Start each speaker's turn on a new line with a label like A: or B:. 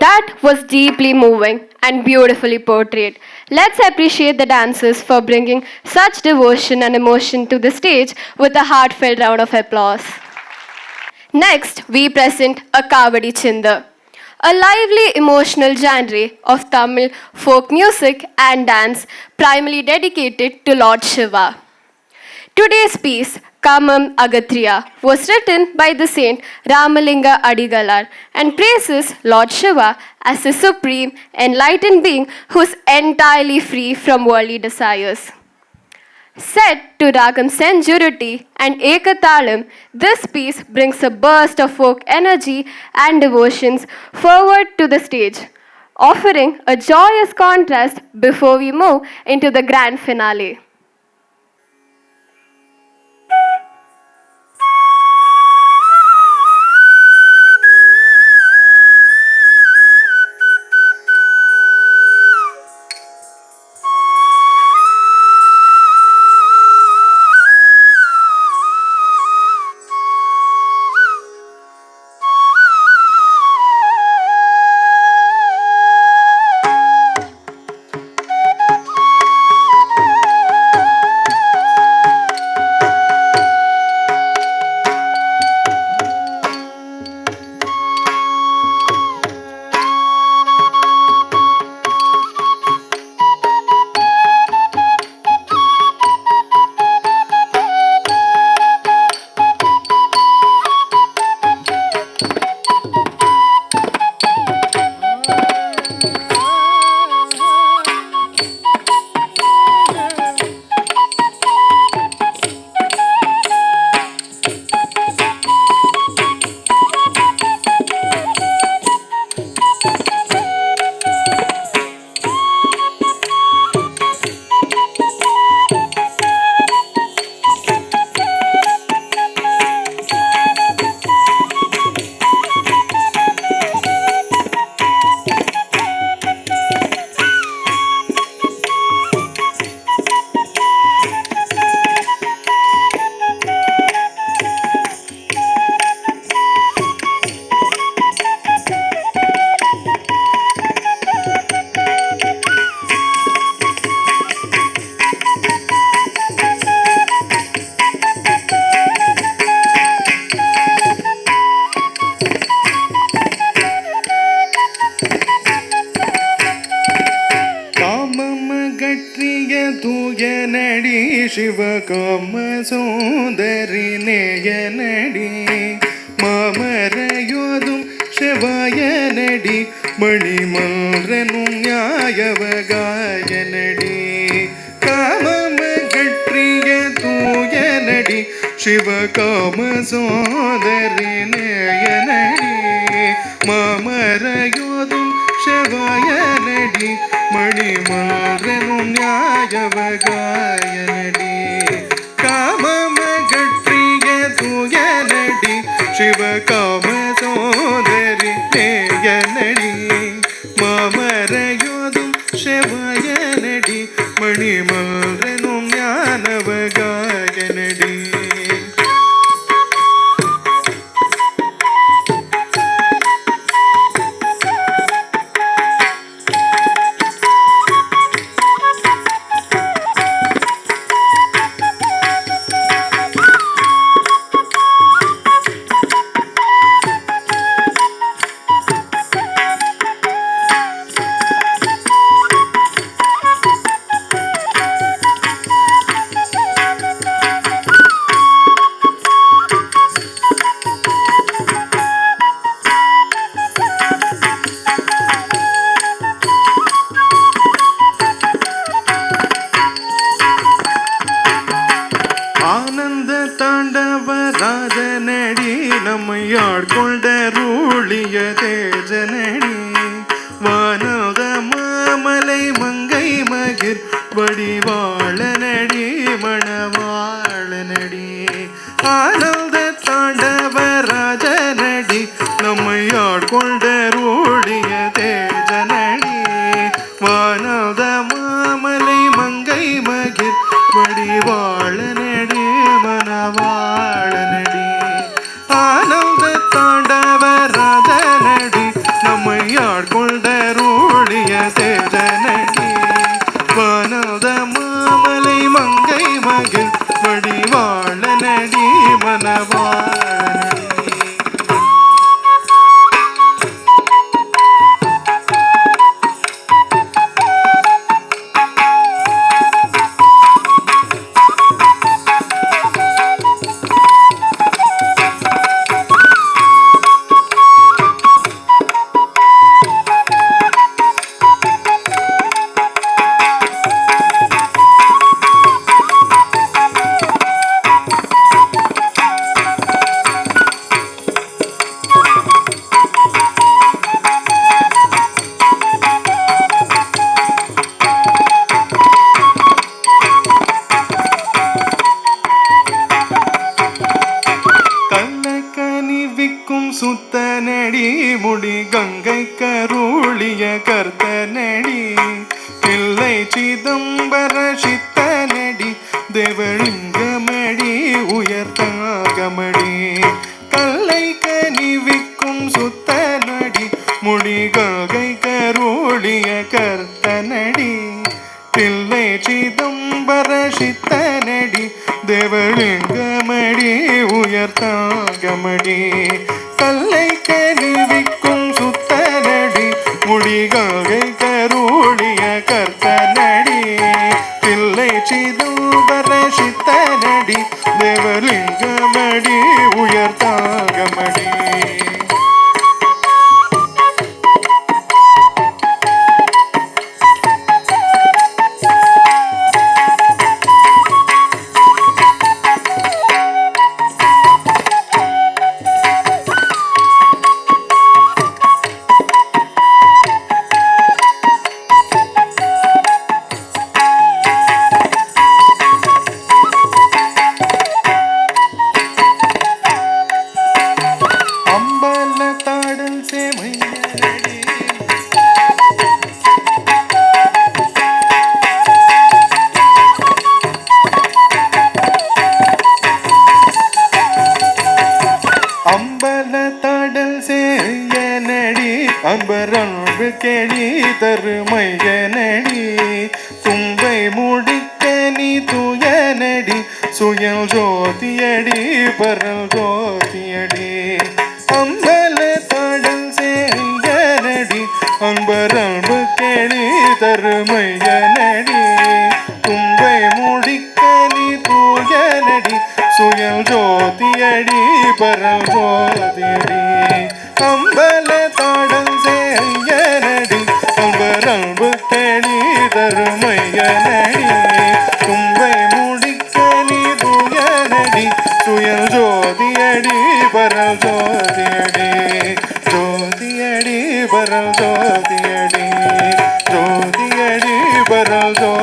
A: That was deeply moving and beautifully portrayed. Let's appreciate the dancers for bringing such devotion and emotion to the stage with a heartfelt round of applause. Next, we present a Kavadi Chinda, a lively emotional genre of Tamil folk music and dance primarily dedicated to Lord Shiva. Today's piece, Kamam Agatriya, was written by the saint Ramalinga Adigalar and praises Lord Shiva as a supreme, enlightened being who is entirely free from worldly desires. Set to Ragam Senjurity and Ekatalam, this piece brings a burst of folk energy and devotions forward to the stage, offering a joyous contrast before we move into the grand finale.
B: ಶಿವಕಾಮ ಸುಂದರಿ ನೇಯನಡಿ ಮಾಮರೆಯೋದುಂ ಶಿವಾಯನಡಿ மணிமன்றனு ஞாயவகாயனடி காமம கற்றிய தூயனடி சிவகாம சோதரி நேயனடி மாமரையோதும் சிவாயனடி மணிமன்றனு ஞாயவகாயனடி காமம கற்றிய தூயனடி சிவகாம சோதரி நேயனடி மாமரையோதும் ಶಿವಯನಡಿ ಮಣಿಮಲ್ರನು ಜ್ಞಾನವಗಾಯನಡಿ ஆனந்த தாண்டவ ராஜனடி நம்மையாட்கொண்ட ரூழிய தேஜனடி வானத மாமலை மங்கை மகிர் வடிவாளனடி மணவாளனடி ஆனந்த தாண்டவ ராஜனடி நம்மையாட்கொண்ட ரூழிய தேஜனடி வானத மாமலை மங்கை மகிர் வடிவாளனடி மனவாளனடி ஆனந்த தாண்டவ ராதனடி நம்மையாட்கொண்ட கங்கை கருளிய கர்த்தனடி தில்லை சிதம்பர சித்தனடி தேவலிங்கமடி உயர்த்தாகமடி கல்லை கனிவிக்கும் சுத்தனடி முடி கங்கை கருளிய கர்த்தனடி தில்லை சிதம்பர சித்தனடி தேவலிங்கமடி உயர்த்தாகமடி கல்லை கருவிக்கும் சுத்தனடி முடிகை கருளிய கர்த்தனடி தில்லை சிதம்பர சித்தனடி தேவலிங்கமடி உயர்த்தாகமடி அன்பரன்பு கெளி தருமையனடி தும்பை முடிக்கனி தூயனடி சுயல் ஜோதியடி பரல் ஜோதியடி அம்பல தாடல் சேயனடி அன்பரன்பு கெளி தருமையனடி தும்பை முடிக்கனி தூயனடி சுயல் ஜோதியடி பரல் ஜோதியடி அம்பல தாடல் சேயனடி அம்பரன்பு கெளி தருமையனடி தும்பை முடிக்கனி தூயனடி சுயல் ஜோதியடி பரல் ஜோதியடி ஜோதியடி பரல் ஜோதியடி ஜோதியடி பரல் ஜோதி